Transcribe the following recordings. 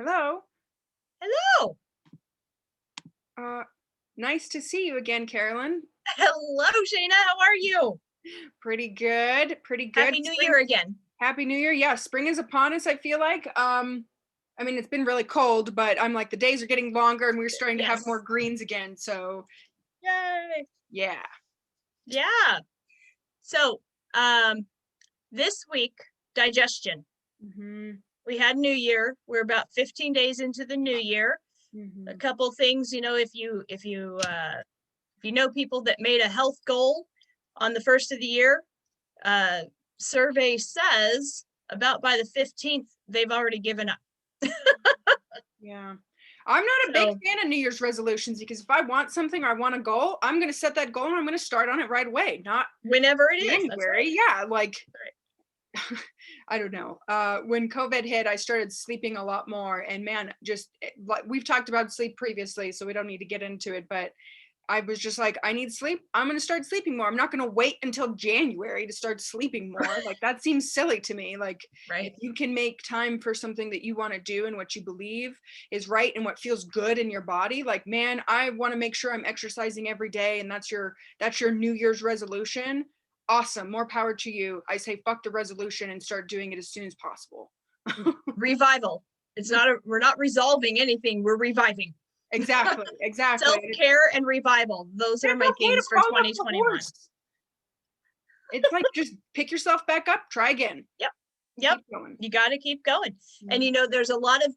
Hello. Hello. Uh, Nice to see you again, Carolyn. Hello, Shayna. How are you? Pretty good. Pretty good. Happy New Spring. Year again. Happy New Year. Yeah, spring is upon us, I feel like. I mean, it's been really cold, but I'm like the days are getting longer and we're starting to have more Yes. greens again. So, Yay. yeah. Yeah. So, um, this week, digestion. Mhm. We had New Year. We're about 15 days into the new year. A Mhm. couple things, if you know people that made a health goal on the first of the year, uh, survey says about by the 15th, they've already given up. Yeah. I'm not a big So, fan of New Year's resolutions because if I want something or I want a goal, I'm going to set that goal and I'm going to start on it right away, not whenever it is, that's January. right. Yeah, like Right. I don't know. When COVID hit, I started sleeping a lot more, and man, like we've talked about sleep previously, so we don't need to get into it. But I was just like, I need sleep. I'm going to start sleeping more. I'm not going to wait until January to start sleeping more. Like that seems silly to me. Like if Right. you can make time for something that you want to do and what you believe is right and what feels good in your body, like man, I want to make sure I'm exercising every day, and that's your New Year's resolution. Awesome, more power to you. I say fuck the resolution and start doing it as soon as possible. Revival. We're not resolving anything, we're reviving. Exactly, exactly. Self-care and revival. Those are It's my okay to themes for fall off the 2021. horse. It's like just pick yourself back up, try again, Yep. Yep. keep going. You got to keep going. And Mhm. there's a lot of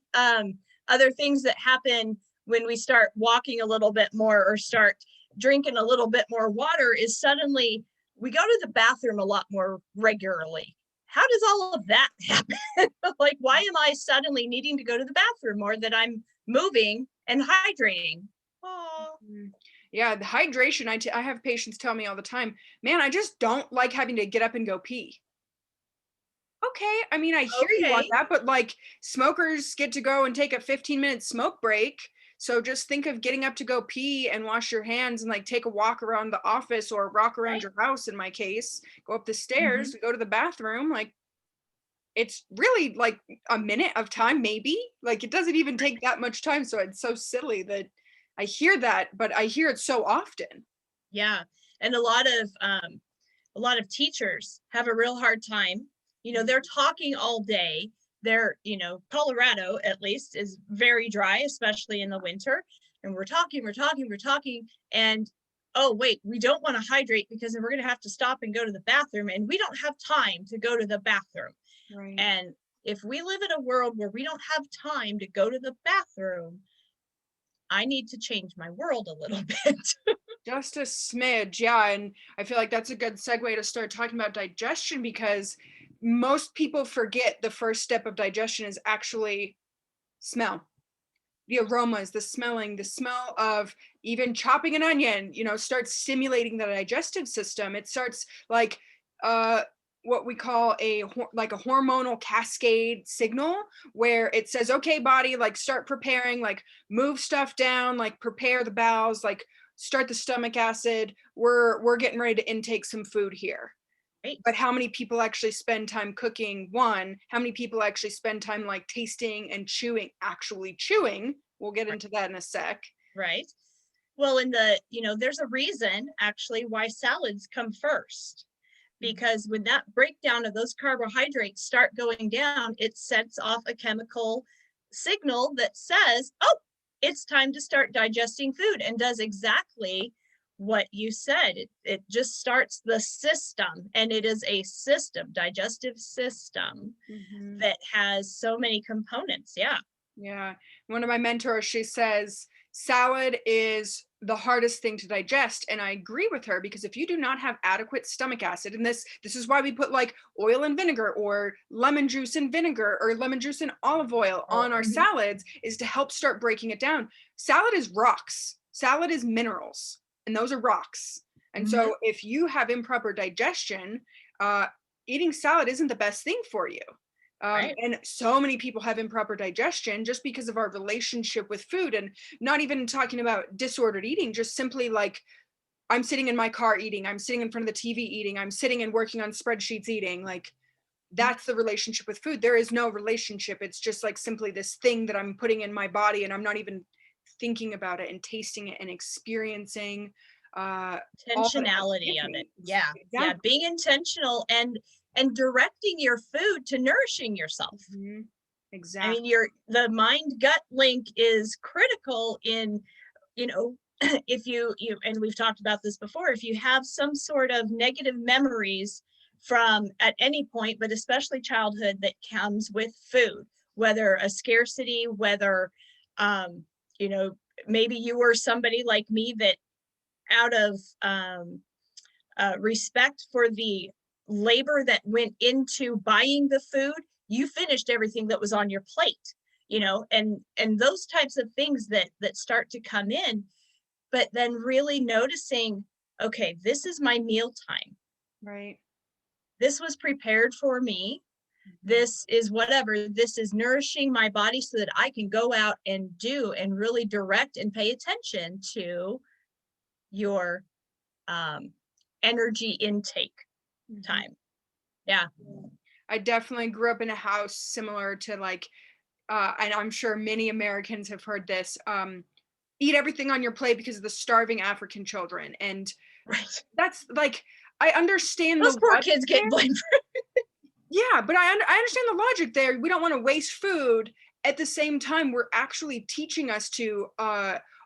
other things that happen when we start walking a little bit more or start drinking a little bit more water is suddenly we go to the bathroom a lot more regularly. How does all of that happen? Like, why am I suddenly needing to go to the bathroom more that I'm moving and hydrating? Oh, Mhm. Yeah, the hydration. I have patients tell me all the time, man, I just don't like having to get up and go pee. Okay, I mean, I hear you on okay. that, but like smokers get to go and take a 15-minute smoke break. So just think of getting up to go pee and wash your hands and like take a walk around the office or walk around Right. your house in my case, go up the Mm-hmm. stairs, go to the bathroom. Like it's really like a minute of time, maybe. Like it doesn't even take that much time. So it's so silly that I hear that, but I hear it so often. Yeah. And a lot of teachers have a real hard time. They're talking all day. Colorado at least is very dry, especially in the winter. And we're talking. And oh, wait, we don't want to hydrate because then we're going to have to stop and go to the bathroom. And we don't have time to go to the bathroom. Right. And if we live in a world where we don't have time to go to the bathroom, I need to change my world a little bit. Just a smidge, yeah. And I feel like that's a good segue to start talking about digestion because most people forget the first step of digestion is actually smell. The aromas, the smelling, the smell of even chopping an onion, starts stimulating the digestive system. It starts like uh what we call like a hormonal cascade signal where it says, okay, body, like start preparing, like move stuff down, like prepare the bowels, like start the stomach acid. We're getting ready to intake some food here. Right. But how many people actually spend time cooking? One, how many people actually spend time like tasting and actually chewing? We'll get into that in a sec. Right. Well, there's a reason actually why salads come first, because when that breakdown of those carbohydrates start going down, it sets off a chemical signal that says, oh, it's time to start digesting food, and does exactly what you said. It just starts the system, and it is a system, digestive system, Mhm. that has so many components. Yeah. Yeah. One of my mentors, she says, salad is the hardest thing to digest. And I agree with her because if you do not have adequate stomach acid, and this is why we put like oil and vinegar or lemon juice and vinegar or lemon juice and olive oil Oh, on our salads, is to help start breaking it down. Salad is rocks, salad is minerals, and those are rocks. And mm-hmm. so if you have improper digestion, eating salad isn't the best thing for you. Right. And so many people have improper digestion just because of our relationship with food, and not even talking about disordered eating, just simply like I'm sitting in my car eating, I'm sitting in front of the TV eating, I'm sitting and working on spreadsheets eating. Like that's the relationship with food. There is no relationship. It's just like simply this thing that I'm putting in my body, and I'm not even thinking about it and tasting it and experiencing all that it has to Intentionality give of it. me. Yeah. Yeah. Exactly. Being intentional and directing your food to nourishing yourself. Mhm. I Exactly. mean, the mind gut link is critical in, you know, if you and we've talked about this before, if you have some sort of negative memories from at any point, but especially childhood, that comes with food, whether a scarcity, whether you know, maybe you were somebody like me that out of respect for the labor that went into buying the food, you finished everything that was on your plate, you know, and those types of things that start to come in. But then really noticing, okay, this is my meal time. Right. This was prepared for me. This is whatever. This is nourishing my body so that I can go out and do and really direct and pay attention to your energy intake Mhm. time. Yeah. I definitely grew up in a house similar to like, and I'm sure many Americans have heard this, eat everything on your plate because of the starving African children. And Right. that's like, I understand the Those poor logic kids there. get blamed for Yeah, but I understand the logic there. We don't want to waste food. At the same time, we're actually teaching us to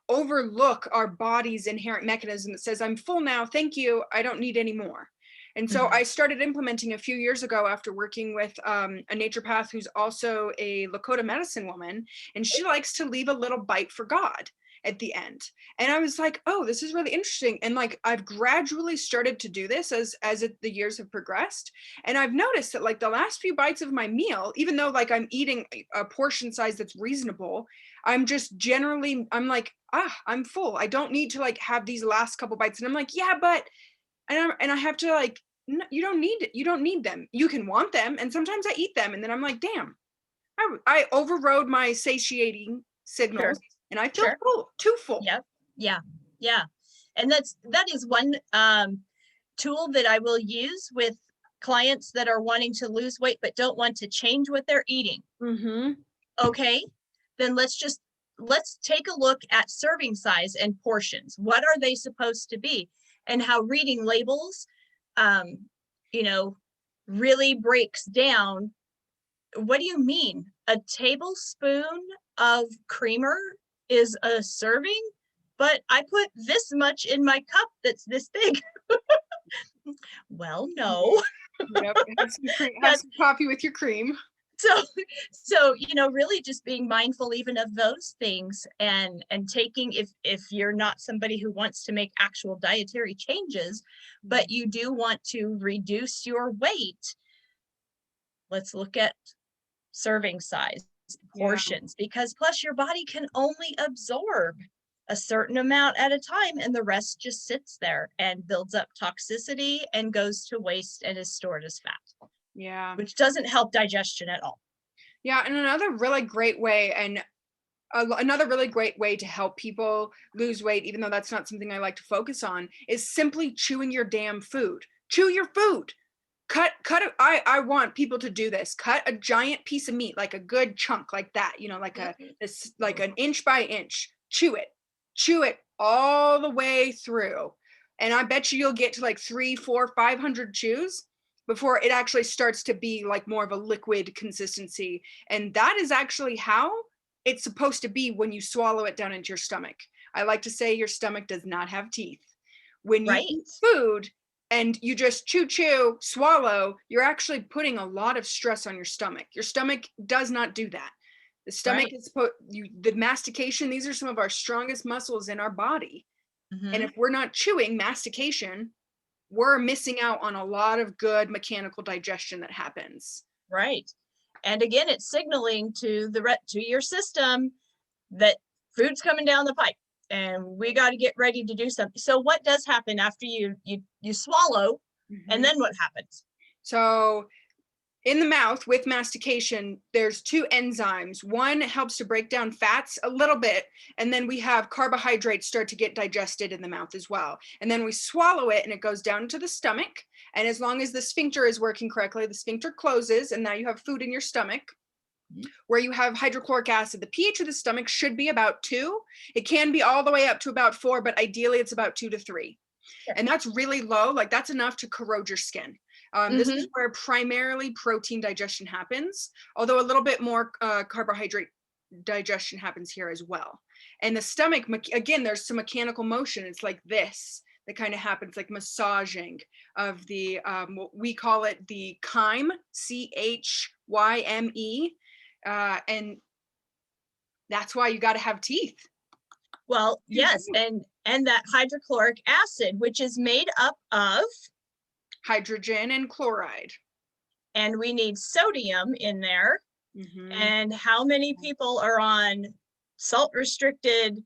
overlook our body's inherent mechanism that says, I'm full now, thank you, I don't need any more. And so I started implementing a few years ago after working with a naturopath who's also a Lakota medicine woman, and she likes to leave a little bite for God at the end. And I was like, oh, this is really interesting. And like I've gradually started to do this the years have progressed. And I've noticed that like the last few bites of my meal, even though like I'm eating a portion size that's reasonable, I'm just generally, I'm like, I'm full. I don't need to like have these last couple bites. And I'm like, yeah, but, and I have to like, no, you don't need it. You don't need them. You can want them. And sometimes I eat them. And then I'm like, damn, I overrode my satiating sure, signals and I feel sure. full, too full. Yep. Yeah. Yeah. And that is one tool that I will use with clients that are wanting to lose weight but don't want to change what they're eating. Mm-hmm. Okay, then let's take a look at serving size and portions. What are they supposed to be? And how reading labels, you know, really breaks down. What do you mean? A tablespoon of creamer is a serving, but I put this much in my cup that's this big. Well, no. Yep. Have some cream, have That's some coffee with your cream. so you know, really just being mindful even of those things, and taking, if you're not somebody who wants to make actual dietary changes, but you do want to reduce your weight, let's look at serving size, Yeah. portions, because plus your body can only absorb a certain amount at a time, and the rest just sits there and builds up toxicity and goes to waste and is stored as fat, Yeah. which doesn't help digestion at all. Yeah. And another really great way, and another really great way to help people lose weight, even though that's not something I like to focus on, is simply chewing your damn food. Chew your food. Cut it. I want people to do this. Cut a giant piece of meat, like a good chunk like that, you know, like like an inch by inch. Chew it all the way through. And I bet you'll get to like 3, 4, 500 chews before it actually starts to be like more of a liquid consistency. And that is actually how it's supposed to be when you swallow it down into your stomach. I like to say your stomach does not have teeth. When you Right. eat food and you just chew, swallow, you're actually putting a lot of stress on your stomach. Your stomach does not do that. The stomach is the mastication, these are some of our strongest muscles in our body. And if we're not chewing, mastication, we're missing out on a lot of good mechanical digestion that happens. Right. And again, it's signaling to your system that food's coming down the pipe and we got to get ready to do something. So what does happen after you swallow, and then what happens? So in the mouth with mastication, there's 2 enzymes. One helps to break down fats a little bit, and then we have carbohydrates start to get digested in the mouth as well. And then we swallow it and it goes down to the stomach, And as long as the sphincter is working correctly, the sphincter closes and now you have food in your stomach. Where you have hydrochloric acid, the pH of the stomach should be about 2. It can be all the way up to about 4, but ideally it's about 2 to 3. Sure. And that's really low, like that's enough to corrode your skin. This is where primarily protein digestion happens, although a little bit more carbohydrate digestion happens here as well. And the stomach, again, there's some mechanical motion. It's like this that kind of happens, like massaging of the, what we call it the chyme, CHYME. And that's why you got to have teeth. Well, yes, and that hydrochloric acid, which is made up of hydrogen and chloride. And we need sodium in there. And how many people are on salt restricted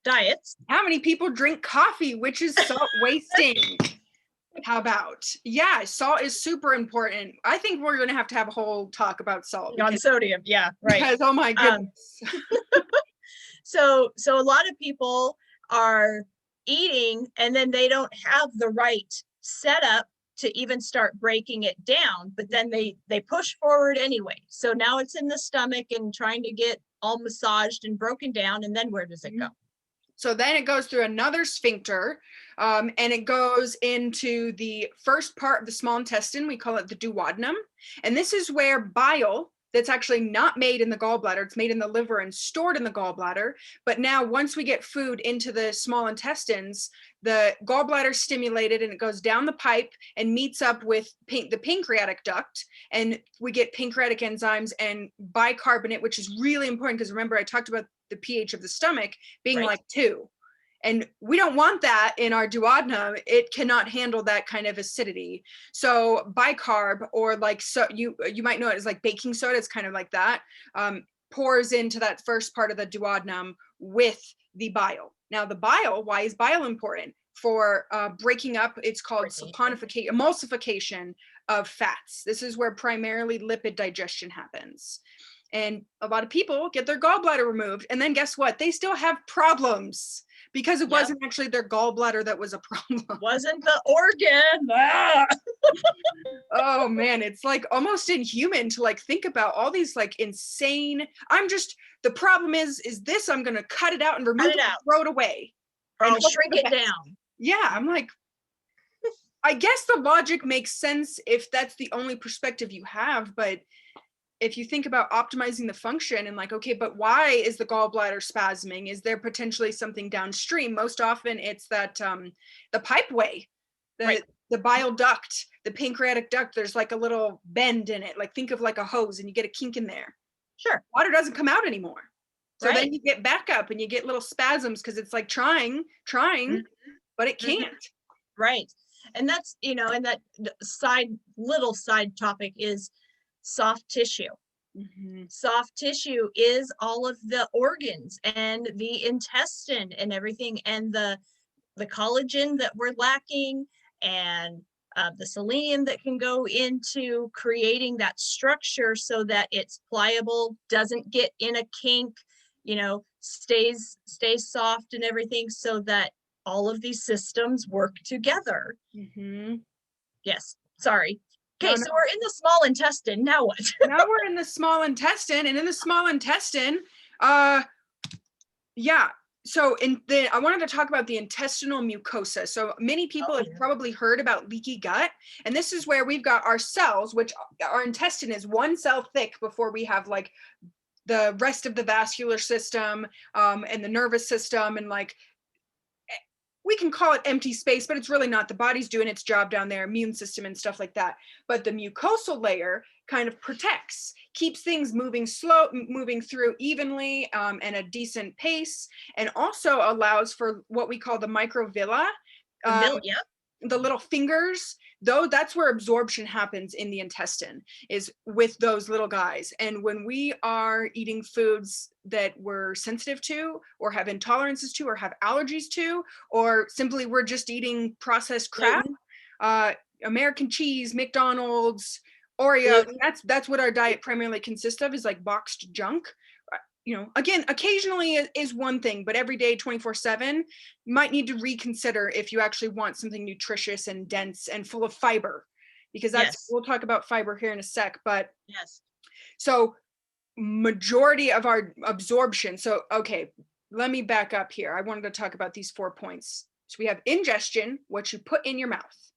diets? How many people drink coffee, which is salt wasting? How about? Yeah, salt is super important. I think we're going to have a whole talk about salt. On sodium, yeah, right. Because, oh my goodness. So a lot of people are eating and then they don't have the right setup to even start breaking it down, but then they push forward anyway. So now it's in the stomach and trying to get all massaged and broken down, and then where does it go? So then it goes through another sphincter, and it goes into the first part of the small intestine. We call it the duodenum. And this is where bile, that's actually not made in the gallbladder, it's made in the liver and stored in the gallbladder. But now once we get food into the small intestines, the gallbladder is stimulated and it goes down the pipe and meets up with the pancreatic duct. And we get pancreatic enzymes and bicarbonate, which is really important because remember I talked about the pH of the stomach being like 2. And we don't want that in our duodenum. It cannot handle that kind of acidity. So bicarb, or like, so you might know it as like baking soda, it's kind of like that, pours into that first part of the duodenum with the bile. Now the bile, why is bile important? For breaking up, it's called emulsification of fats. This is where primarily lipid digestion happens. And a lot of people get their gallbladder removed, and then guess what? They still have problems because it wasn't actually their gallbladder that was a problem. Wasn't the organ. Oh man, it's like almost inhuman to like think about all these like insane, the problem is this, I'm going to cut it out and remove it, throw it away. Or I'll shrink it down. Yeah, I'm like, I guess the logic makes sense if that's the only perspective you have, but if you think about optimizing the function and like, okay, but why is the gallbladder spasming? Is there potentially something downstream? Most often it's that the pipeway, the bile duct, the pancreatic duct, there's like a little bend in it. Like think of like a hose and you get a kink in there. Sure. Water doesn't come out anymore. So then you get back up and you get little spasms because it's like trying, but it can't. Right. And that's, and that little side topic is soft tissue. Soft tissue is all of the organs and the intestine and everything, and the collagen that we're lacking, and the selenium that can go into creating that structure so that it's pliable, doesn't get in a kink, stays soft and everything, so that all of these systems work together. Yes, sorry. Okay, so we're in the small intestine. Now what? Now we're in the small intestine, and in the small intestine, so I wanted to talk about the intestinal mucosa. So many people have probably heard about leaky gut, and this is where we've got our cells, which our intestine is one cell thick before we have like the rest of the vascular system and the nervous system, and like we can call it empty space, but it's really not. The body's doing its job down there, immune system and stuff like that. But the mucosal layer kind of protects, keeps things moving through evenly and a decent pace, and also allows for what we call the microvilli, the little fingers. Though that's where absorption happens in the intestine, is with those little guys. And when we are eating foods that we're sensitive to or have intolerances to or have allergies to, or simply we're just eating processed crap, American cheese, McDonald's, Oreos, that's what our diet primarily consists of, is like boxed junk. again, occasionally is one thing, but every day, 24/7, you might need to reconsider if you actually want something nutritious and dense and full of fiber, because Yes. we'll talk about fiber here in a sec. But Yes. so majority of our absorption. So, okay, let me back up here. I wanted to talk about these 4 points. So we have ingestion, what you put in your mouth.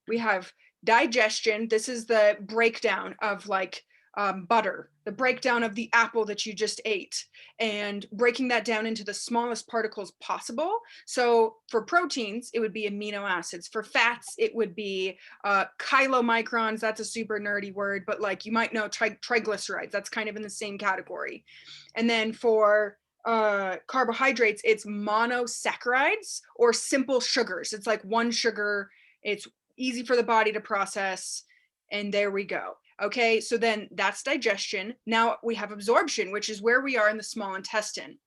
We have digestion. This is the breakdown of like butter, the breakdown of the apple that you just ate, and breaking that down into the smallest particles possible. So for proteins, it would be amino acids. For fats, it would be chylomicrons. That's a super nerdy word, but like you might know triglycerides. That's kind of in the same category. And then for carbohydrates, it's monosaccharides or simple sugars. It's like one sugar. It's easy for the body to process. And there we go. Okay, so then that's digestion. Now we have absorption, which is where we are in the small intestine.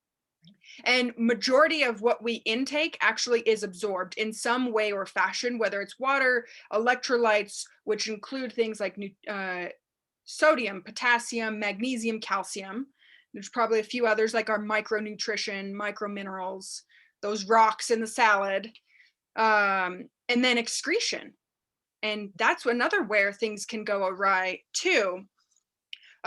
And majority of what we intake actually is absorbed in some way or fashion, whether it's water, electrolytes, which include things like sodium, potassium, magnesium, calcium. There's probably a few others like our micronutrition, microminerals, those rocks in the salad, and then excretion. And that's another where things can go awry too.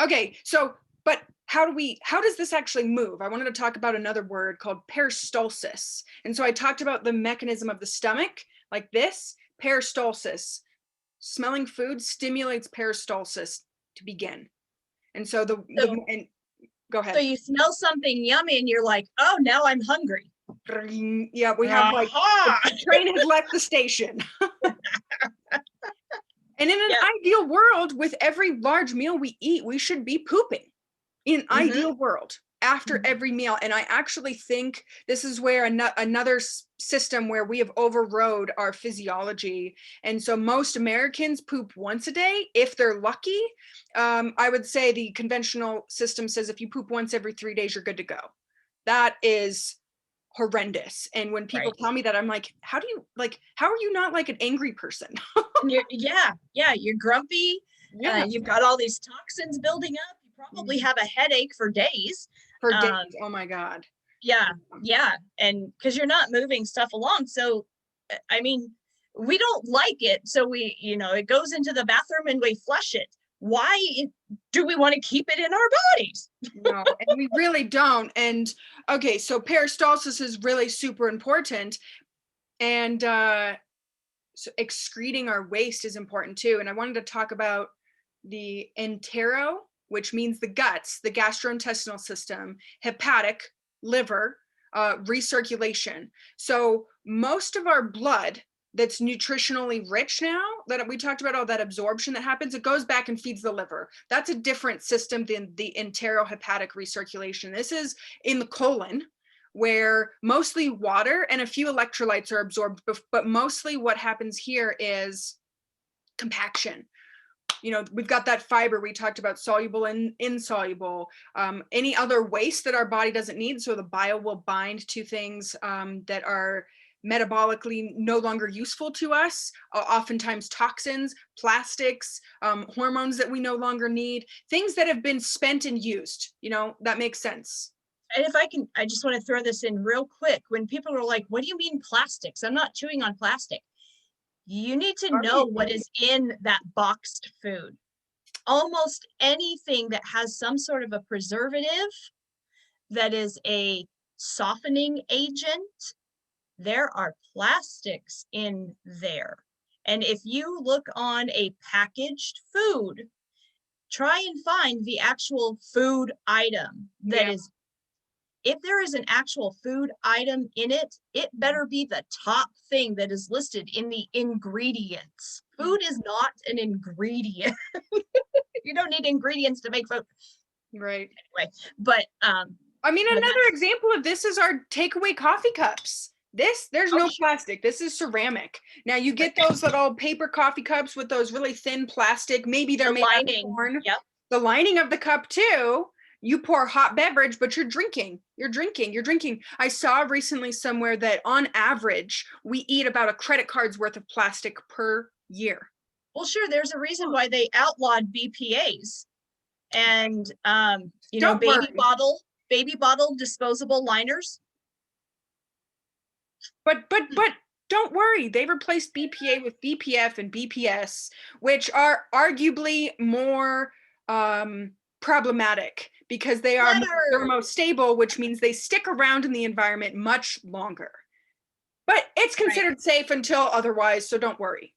Okay, so, but how does this actually move? I wanted to talk about another word called peristalsis. And so I talked about the mechanism of the stomach, like this, peristalsis. Smelling food stimulates peristalsis to begin. And so and go ahead. So you smell something yummy and you're like, oh, now I'm hungry. Yeah, we have like, the train has left the station. And in an ideal world, with every large meal we eat, we should be pooping. In an ideal world, after every meal. And I actually think this is where another system where we have overrode our physiology. And so most Americans poop once a day, if they're lucky. I would say the conventional system says if you poop once every 3 days, you're good to go. That is horrendous. And when people tell me that, I'm like, how are you not like an angry person? You're grumpy. You've got all these toxins building up. You probably have a headache for days. Oh my God. Yeah. And because you're not moving stuff along. So, I mean, we don't like it. So it goes into the bathroom and we flush it. Why do we want to keep it in our bodies? No, and we really don't. And okay, so peristalsis is really super important. And so excreting our waste is important too. And I wanted to talk about the entero, which means the guts, the gastrointestinal system, hepatic, liver, recirculation. So most of our blood that's nutritionally rich now, that we talked about all that absorption that happens, it goes back and feeds the liver. That's a different system than the enterohepatic recirculation. This is in the colon, where mostly water and a few electrolytes are absorbed, but mostly what happens here is compaction. We've got that fiber we talked about, soluble and insoluble, any other waste that our body doesn't need. So the bile will bind to things that are metabolically no longer useful to us, oftentimes toxins, plastics, hormones that we no longer need, things that have been spent and used. That makes sense. And if I just want to throw this in real quick. When people are like, what do you mean plastics? I'm not chewing on plastic. You need to know what is in that boxed food. Almost anything that has some sort of a preservative, that is a softening agent, there are plastics in there. And if you look on a packaged food, try and find the actual food item that is. If there is an actual food item in it, it better be the top thing that is listed in the ingredients. Food is not an ingredient. You don't need ingredients to make food. Right. Anyway, but another example of this is our takeaway coffee cups. There's no plastic. This is ceramic. Now you get those little paper coffee cups with those really thin plastic. Maybe they're made out of corn. Yep. The lining of the cup too. You pour hot beverage, but you're drinking. I saw recently somewhere that on average, we eat about a credit card's worth of plastic per year. Well, sure. There's a reason why they outlawed BPAs and, baby bottle baby bottle disposable liners. But don't worry, they replaced BPA with BPF and BPS, which are arguably more problematic because they are more thermostable, which means they stick around in the environment much longer. But it's considered safe until otherwise, so don't worry.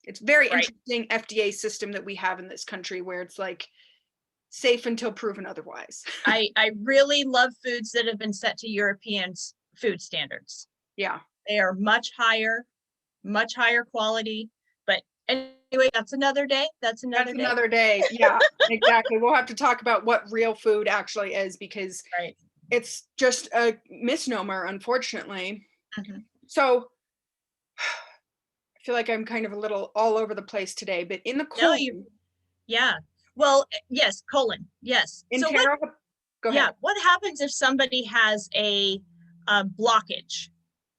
It's very interesting FDA system that we have in this country where it's like safe until proven otherwise. I really love foods that have been set to European food standards. Yeah. They are much higher quality. But anyway, that's another day. That's another day. Yeah, exactly. We'll have to talk about what real food actually is because it's just a misnomer, unfortunately. Mm-hmm. So I feel like I'm kind of a little all over the place today, but in the colon. Yeah. Well, yes, colon. Yes. So what happens if somebody has a blockage?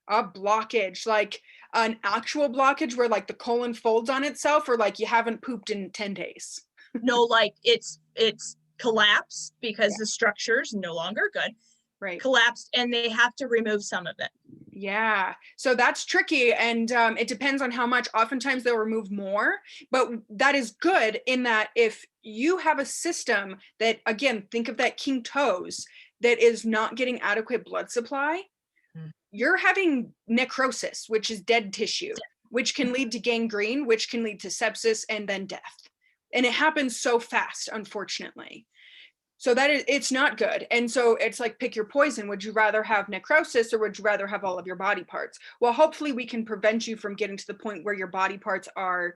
A blockage, like an actual blockage where like the colon folds on itself, or like you haven't pooped in 10 days? No, like it's collapsed because the structure's no longer good. Right. Collapsed, and they have to remove some of it. Yeah, so that's tricky, and it depends on how much. Oftentimes they'll remove more, but that is good in that if you have a system that, again, think of that king toes, that is not getting adequate blood supply, you're having necrosis, which is dead tissue, which can lead to gangrene, which can lead to sepsis and then death. And it happens so fast, unfortunately. So it's not good. And so it's like, pick your poison. Would you rather have necrosis or would you rather have all of your body parts? Well, hopefully we can prevent you from getting to the point where your body parts are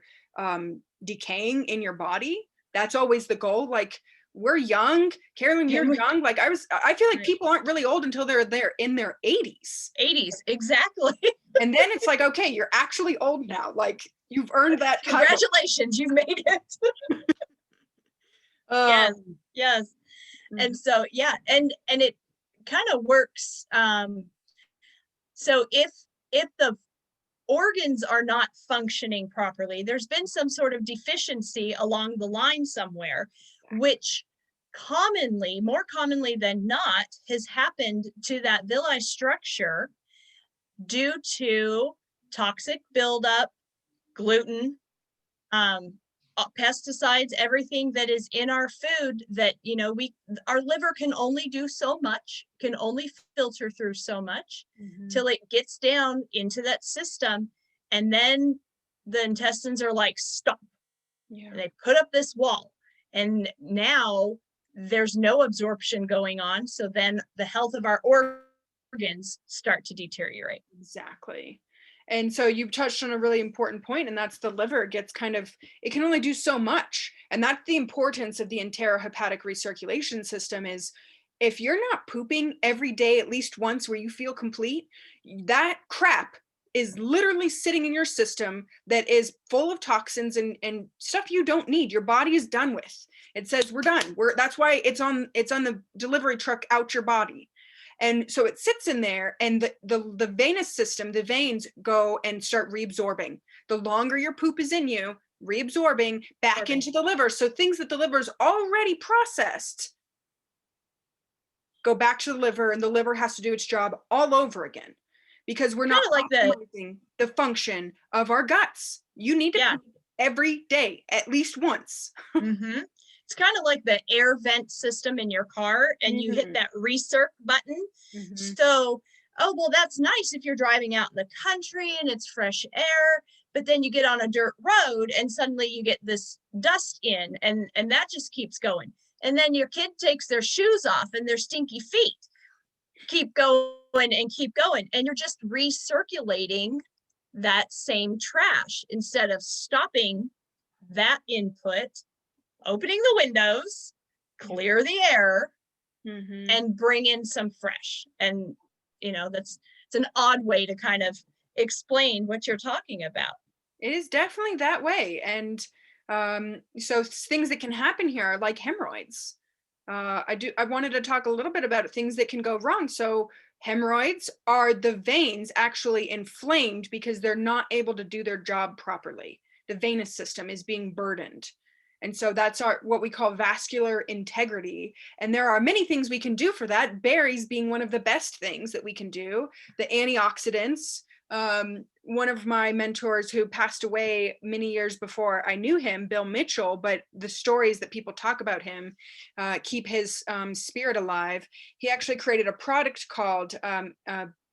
decaying in your body. That's always the goal. Like, we're young. Carolyn, you're young. Like I feel like people aren't really old until they're in their 80s. 80s, exactly. And then it's like, okay, you're actually old now. Like, you've earned that title. Congratulations, you made it. Yes. And so, and it kind of works. So if the organs are not functioning properly, there's been some sort of deficiency along the line somewhere, which more commonly than not, has happened to that villi structure due to toxic buildup, gluten, pesticides, everything that is in our food that, our liver can only do so much, can only filter through so much till it gets down into that system. And then the intestines are like, stop. Yeah. They put up this wall, and now there's no absorption going on. So then the health of our organs start to deteriorate. Exactly. And so you've touched on a really important point, and that's the liver gets it can only do so much. And that's the importance of the enterohepatic recirculation system is if you're not pooping every day, at least once where you feel complete, that crap is literally sitting in your system that is full of toxins and stuff you don't need. Your body is done with. It says we're done. That's why it's on the delivery truck out your body. And so it sits in there, and the venous system, the veins go and start reabsorbing. The longer your poop is in you, reabsorbing back into the liver. So things that the liver's already processed go back to the liver, and the liver has to do its job all over again because we're not like optimizing the function of our guts. You need to poop every day, at least once. Mm-hmm. It's kind of like the air vent system in your car, and you hit that recirc button. So, that's nice if you're driving out in the country and it's fresh air, but then you get on a dirt road and suddenly you get this dust in, and that just keeps going. And then your kid takes their shoes off and their stinky feet keep going and keep going. And you're just recirculating that same trash instead of stopping that input, opening the windows, clear the air, and bring in some fresh. And, it's an odd way to kind of explain what you're talking about. It is definitely that way. And so things that can happen here are like hemorrhoids. I wanted to talk a little bit about things that can go wrong. So hemorrhoids are the veins actually inflamed because they're not able to do their job properly. The venous system is being burdened. And so that's our what we call vascular integrity. And there are many things we can do for that, berries being one of the best things that we can do. The antioxidants. One of my mentors who passed away many years before I knew him, Bill Mitchell, but the stories that people talk about him keep his spirit alive. He actually created a product called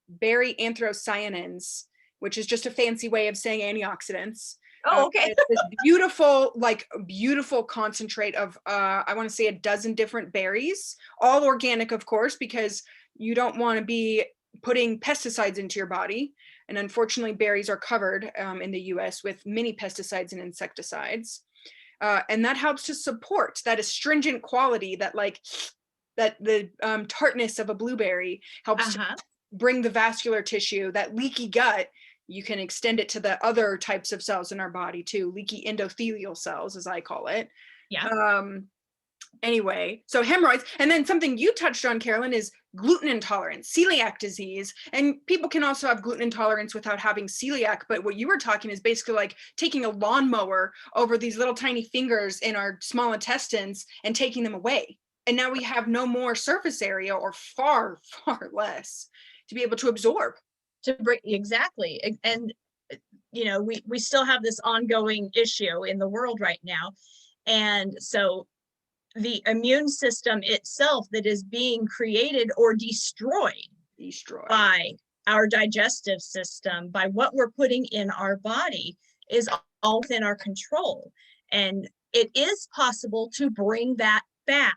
berry anthocyanins, which is just a fancy way of saying antioxidants. Oh, okay. It's this beautiful, like beautiful concentrate of, I want to say a dozen different berries, all organic, of course, because you don't want to be putting pesticides into your body. And unfortunately, berries are covered in the US with many pesticides and insecticides. And that helps to support that astringent quality, that like that the tartness of a blueberry helps to bring the vascular tissue, that leaky gut. You can extend it to the other types of cells in our body too, leaky endothelial cells, as I call it. Yeah. Anyway, so hemorrhoids. And then something you touched on, Carolyn, is gluten intolerance, celiac disease. And people can also have gluten intolerance without having celiac. But what you were talking is basically like taking a lawnmower over these little tiny fingers in our small intestines and taking them away. And now we have no more surface area, or far, far less, to be able to absorb. To bring, exactly. And you know, we still have this ongoing issue in the world right now. And so the immune system itself that is being created or destroyed by our digestive system, by what we're putting in our body, is all within our control. And it is possible to bring that back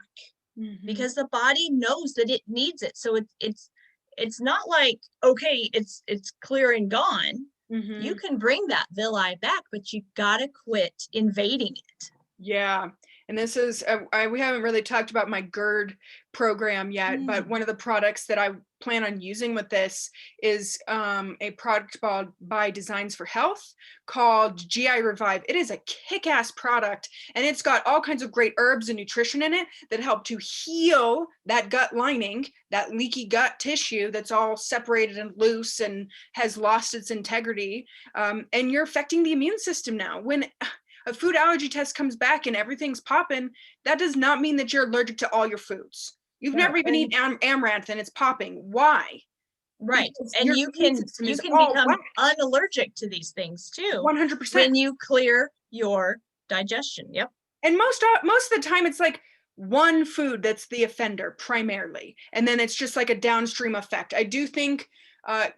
because the body knows that it needs it. So it's not like, okay, it's clear and gone. You can bring that villi back, but you've got to quit invading it. Yeah. And this is, we haven't really talked about my GERD program yet, but one of the products that I plan on using with this is a product by Designs for Health called GI Revive. It is a kick-ass product, and it's got all kinds of great herbs and nutrition in it that help to heal that gut lining, that leaky gut tissue that's all separated and loose and has lost its integrity. And you're affecting the immune system now. When a food allergy test comes back and everything's popping, that does not mean that you're allergic to all your foods. You've never even eaten amaranth and it's popping. Why? Right. And you can become unallergic to these things too. 100%. When you clear your digestion. Yep. And most of the time it's like one food that's the offender primarily. And then it's just like a downstream effect. I do think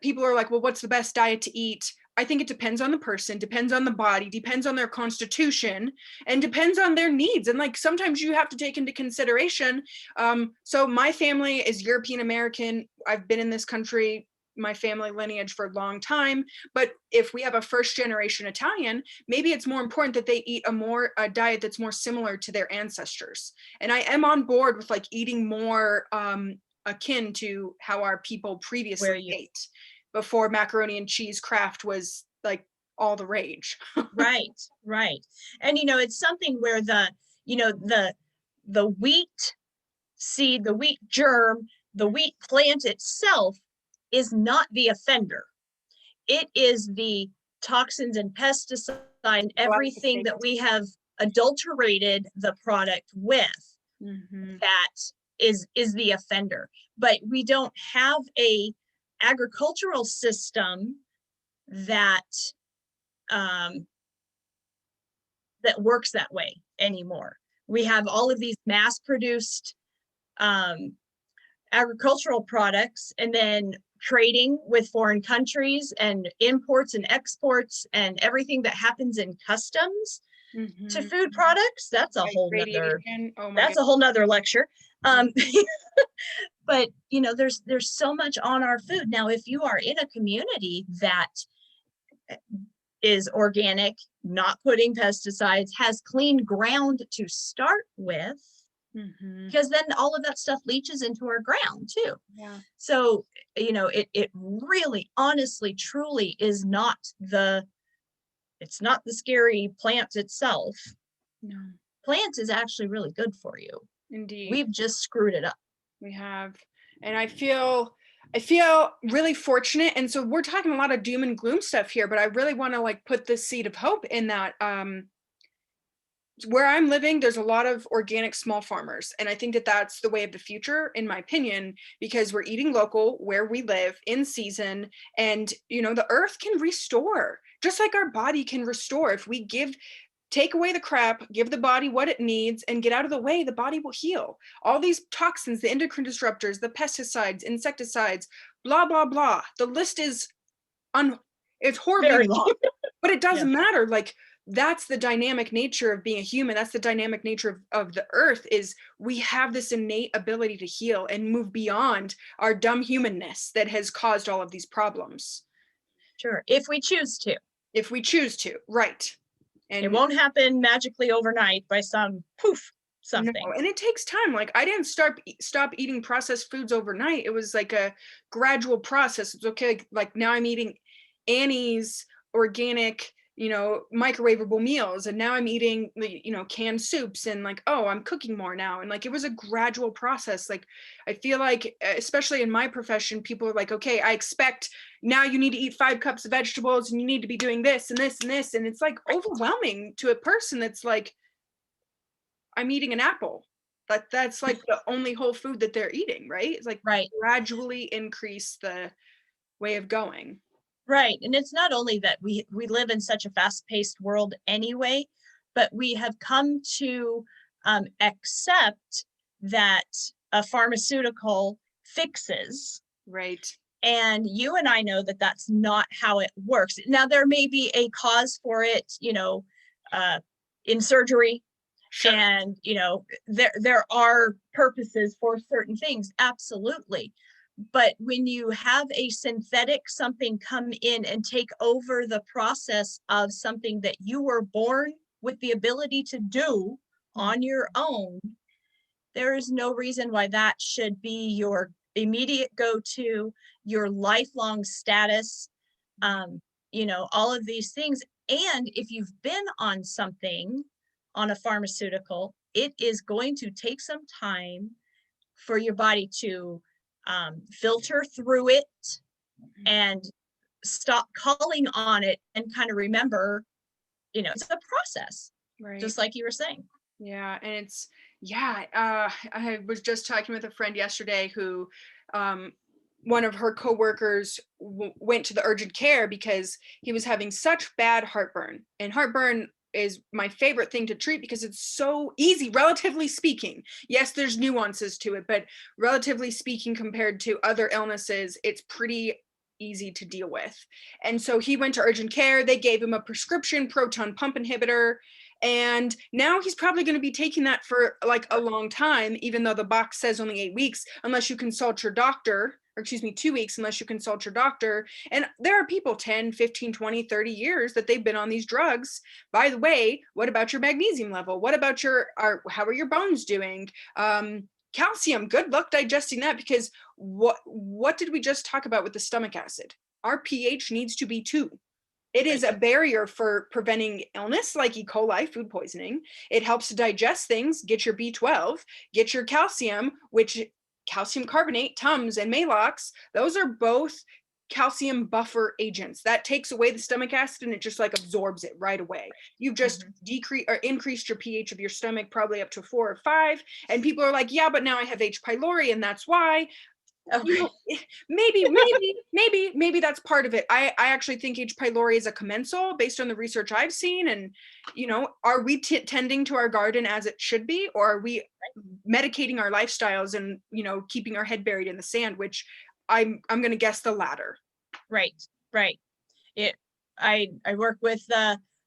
people are like, well, what's the best diet to eat? I think it depends on the person, depends on the body, depends on their constitution, and depends on their needs. And like sometimes you have to take into consideration. So my family is European American. I've been in this country, my family lineage, for a long time. But if we have a first generation Italian, maybe it's more important that they eat a diet that's more similar to their ancestors. And I am on board with like eating more akin to how our people previously ate, before macaroni and cheese craft was like all the rage. Right. And you know, it's something where the wheat seed, the wheat germ, the wheat plant itself is not the offender. It is the toxins and pesticides and everything that we have adulterated the product with that is the offender. But we don't have a agricultural system that that works that way anymore. We have all of these mass-produced agricultural products, and then trading with foreign countries and imports and exports and everything that happens in customs to food products. That's a whole nother a whole nother lecture. But you know, there's so much on our food. Now, if you are in a community that is organic, not putting pesticides, has clean ground to start with, because then all of that stuff leaches into our ground too. So you know, it really, honestly, truly is not it's not the scary plant itself. Plant is actually really good for you. Indeed. We've just screwed it up. We have. And I feel really fortunate. And so we're talking a lot of doom and gloom stuff here, but I really want to like put this seed of hope in that, where I'm living, there's a lot of organic small farmers. And I think that that's the way of the future, in my opinion, because we're eating local where we live in season. And, you know, the earth can restore just like our body can restore. If we take away the crap, give the body what it needs, and get out of the way, the body will heal. All these toxins, the endocrine disruptors, the pesticides, insecticides, blah, blah, blah. The list is it's horribly Very long, but it doesn't Yeah. matter. Like, that's the dynamic nature of being a human. That's the dynamic nature of the earth, is we have this innate ability to heal and move beyond our dumb humanness that has caused all of these problems. Sure. If we choose to. If we choose to, right. And it won't happen magically overnight by some poof something. No, and it takes time. Like, I didn't stop eating processed foods overnight. It was like a gradual process. It's okay. Like, now I'm eating Annie's organic, you know, microwavable meals, and now I'm eating, you know, canned soups, and like, oh, I'm cooking more now. And like, it was a gradual process. Like, I feel like, especially in my profession, people are like, okay, I expect now you need to eat 5 cups of vegetables, and you need to be doing this and this and this. And it's like overwhelming to a person that's like, I'm eating an apple. That's like the only whole food that they're eating, right? It's like, right. Gradually increase the way of going. Right. And it's not only that we live in such a fast-paced world anyway, but we have come to accept that a pharmaceutical fixes. Right. And you and I know that that's not how it works. Now, there may be a cause for it, you know, in surgery. Sure. And, you know, there are purposes for certain things. Absolutely. But when you have a synthetic something come in and take over the process of something that you were born with the ability to do on your own, there is no reason why that should be your immediate go-to, your lifelong status, you know, all of these things. And if you've been on something, on a pharmaceutical, it is going to take some time for your body to filter through it and stop calling on it and kind of remember, you know, it's a process, right? Just like you were saying. Yeah. And it's, yeah, I was just talking with a friend yesterday who, one of her coworkers went to the urgent care because he was having such bad heartburn. And heartburn is my favorite thing to treat because it's so easy, relatively speaking. Yes, there's nuances to it, but relatively speaking, compared to other illnesses, it's pretty easy to deal with. And so he went to urgent care. They gave him a prescription proton pump inhibitor. And now he's probably going to be taking that for like a long time, even though the box says only 8 weeks, unless you consult your doctor, or excuse me, 2 weeks, unless you consult your doctor. And there are people 10, 15, 20, 30 years that they've been on these drugs. By the way, what about your magnesium level? What about how are your bones doing? Calcium, good luck digesting that, because what did we just talk about with the stomach acid? Our pH needs to be 2. It is a barrier for preventing illness like E. coli, food poisoning. It helps to digest things, get your B12, get your calcium, which calcium carbonate, Tums, and Maalox, those are both calcium buffer agents. That takes away the stomach acid and it just like absorbs it right away. You've just decreased or increased your pH of your stomach probably up to 4 or 5. And people are like, yeah, but now I have H. pylori and that's why. Okay. You know, maybe that's part of it. I actually think H. pylori is a commensal based on the research I've seen. And, you know, are we tending to our garden as it should be, or are we medicating our lifestyles and, you know, keeping our head buried in the sand, which I'm going to guess the latter. Right. I work with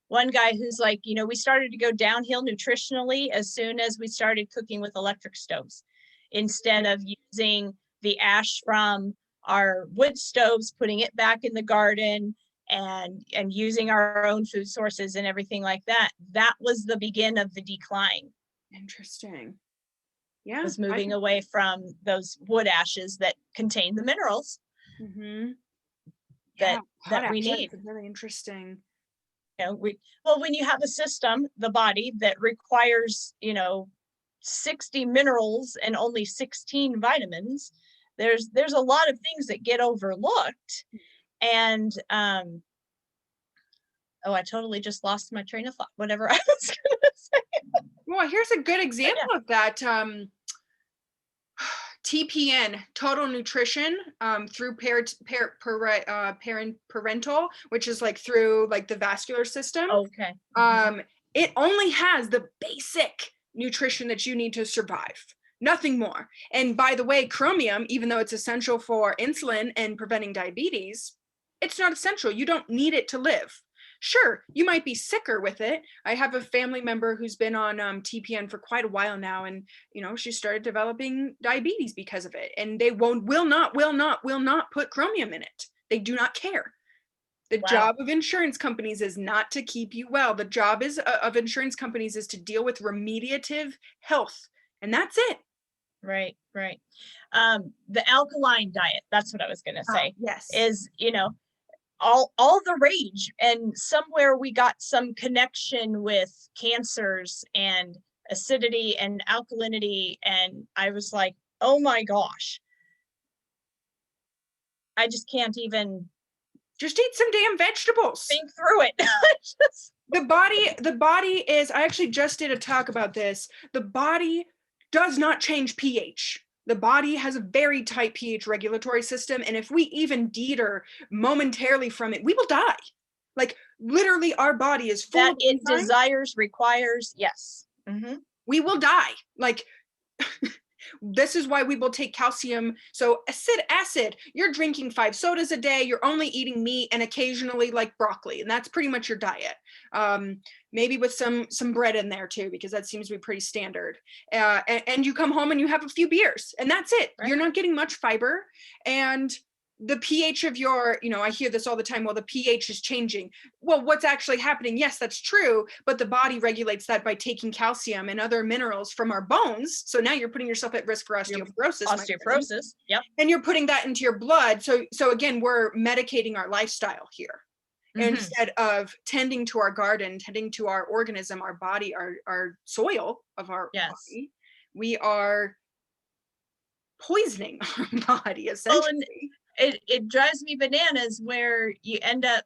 one guy who's like, you know, we started to go downhill nutritionally as soon as we started cooking with electric stoves instead of using the ash from our wood stoves, putting it back in the garden and using our own food sources and everything like that. That was the begin of the decline. Interesting. Yeah. Was moving away from those wood ashes that contain the minerals that we need. That's really interesting. You know, when you have a system, the body, that requires, you know, 60 minerals and only 16 vitamins, there's a lot of things that get overlooked. And I totally just lost my train of thought, whatever I was gonna say. Well, here's a good But example yeah. of that. TPN, total nutrition, through parental, which is like through like the vascular system. Okay. Mhm. It only has the basic nutrition that you need to survive, nothing more. And by the way, chromium, even though it's essential for insulin and preventing diabetes, it's not essential. You don't need it to live. Sure, you might be sicker with it. I have a family member who's been on TPN for quite a while now, and she started developing diabetes because of it. And they will not put chromium in it. They do not care. The Wow. job of insurance companies is not to keep you well. The job of insurance companies is to deal with remediative health, and that's it. Right, right. The alkaline diet, that's what I was gonna say, Yes. is, all the rage. And somewhere we got some connection with cancers and acidity and alkalinity. And I was like, oh my gosh, I just can't even Just eat some damn vegetables. think through it. The body is, I actually just did a talk about this. The body does not change pH. The body has a very tight pH regulatory system. And if we even deter momentarily from it, we will die. Like literally our body is full That of it enzymes. desires, requires, yes. Mhm. We will die. Like this is why we will take calcium. So acid, you're drinking 5 sodas a day, you're only eating meat and occasionally like broccoli, and that's pretty much your diet. Maybe with some bread in there too, because that seems to be pretty standard. And you come home and you have a few beers, and that's it. Right. You're not getting much fiber, and the pH of your, I hear this all the time, well, the pH is changing. Well, what's actually happening? Yes, that's true, but the body regulates that by taking calcium and other minerals from our bones. So now you're putting yourself at risk for osteoporosis. Osteoporosis, yep. And you're putting that into your blood. So again, we're medicating our lifestyle here. Mhm. Instead of tending to our garden, tending to our organism, our body, our soil of our body, we are poisoning our body essentially. It drives me bananas where you end up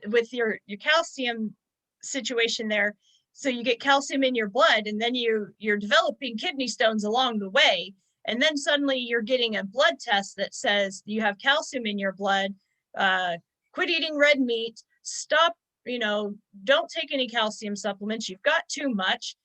with your calcium situation there. So you get calcium in your blood, and then you're developing kidney stones along the way. And then suddenly you're getting a blood test that says you have calcium in your blood. Quit eating red meat. Stop, don't take any calcium supplements. You've got too much.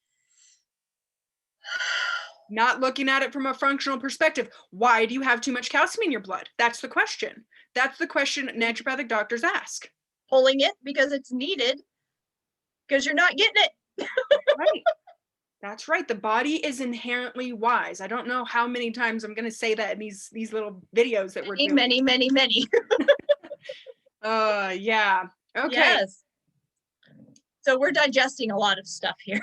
Not looking at it from a functional perspective. Why do you have too much calcium in your blood? That's the question. That's the question naturopathic doctors ask. Pulling it because it's needed, because you're not getting it. Right. That's right. The body is inherently wise. I don't know how many times I'm going to say that in these little videos that we're doing. Many. Yeah. Okay. Yes. So we're digesting a lot of stuff here.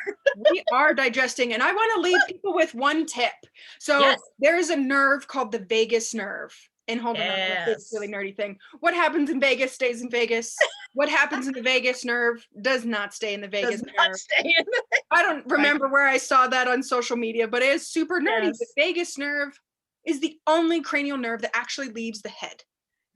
We are digesting, and I want to leave people with one tip. So Yes. there is a nerve called the vagus nerve. And hold on, this really nerdy thing. What happens in Vegas stays in Vegas. What happens in the vagus nerve does not stay in the vagus nerve. I don't remember where I saw that on social media, but it is super nerdy. Yes. The vagus nerve is the only cranial nerve that actually leaves the head.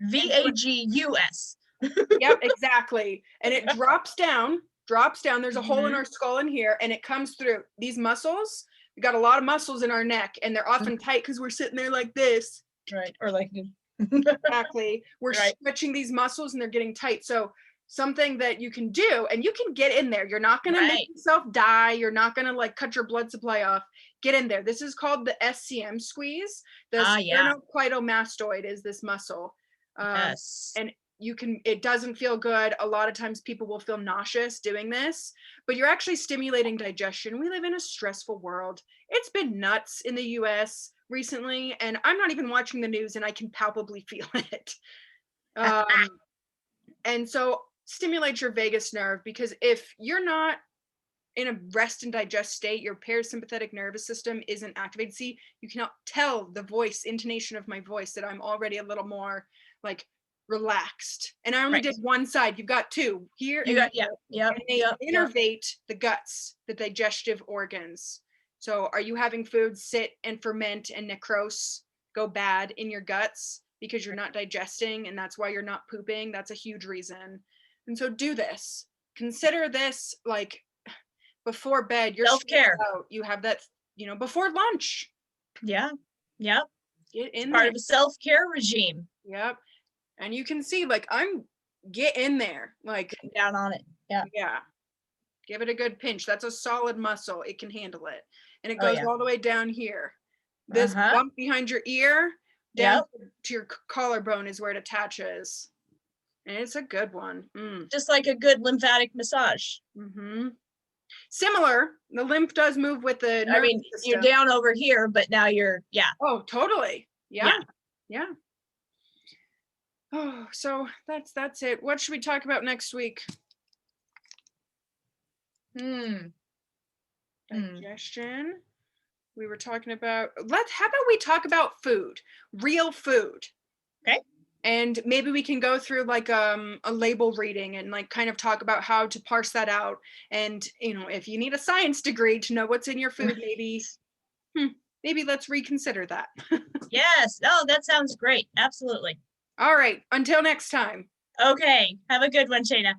VAGUS. Yep, exactly. And it drops down. There's a hole in our skull in here, and it comes through these muscles. We got a lot of muscles in our neck, and they're often tight because we're sitting there like this. Right. Or like exactly. We're stretching these muscles and they're getting tight. So something that you can do, and you can get in there. You're not going to make yourself die. You're not going to like cut your blood supply off. Get in there. This is called the SCM squeeze. The sternocleidomastoid is this muscle. Yes. And it doesn't feel good. A lot of times people will feel nauseous doing this, but you're actually stimulating digestion. We live in a stressful world. It's been nuts in the US recently, and I'm not even watching the news and I can palpably feel it. And so stimulate your vagus nerve, because if you're not in a rest and digest state, your parasympathetic nervous system isn't activated. See, you cannot tell the intonation of my voice that I'm already a little more like relaxed. And I only did one side. You've got two here. And they innervate the guts, the digestive organs. So are you having food sit and ferment and necrose, go bad in your guts because you're not digesting, and that's why you're not pooping? That's a huge reason. And so do this. Consider this like before bed, you're Self-care. stressed out, you have that, before lunch. Yeah. Yep. Get It's in part there. of a self-care regime. Yep. And you can see, like, get in there. Like, Get down on it. Yeah. yeah. Give it a good pinch. That's a solid muscle. It can handle it. And it Oh, goes yeah. all the way down here. This Uh-huh. bump behind your ear, down Yep. to your collarbone is where it attaches. And it's a good one. Just like a good lymphatic massage. Mm-hmm. Similar, the lymph does move with the I nervous mean, you're system. down over here, but now you're, yeah. Oh, totally. Yeah. Yeah. Yeah. Oh, so that's it. What should we talk about next week? Digestion. We were talking about, how about we talk about food, real food? Okay. And maybe we can go through like a label reading and like kind of talk about how to parse that out. And, if you need a science degree to know what's in your food, maybe let's reconsider that. Yes. Oh, that sounds great. Absolutely. All right. Until next time. Okay. Have a good one, Shayna.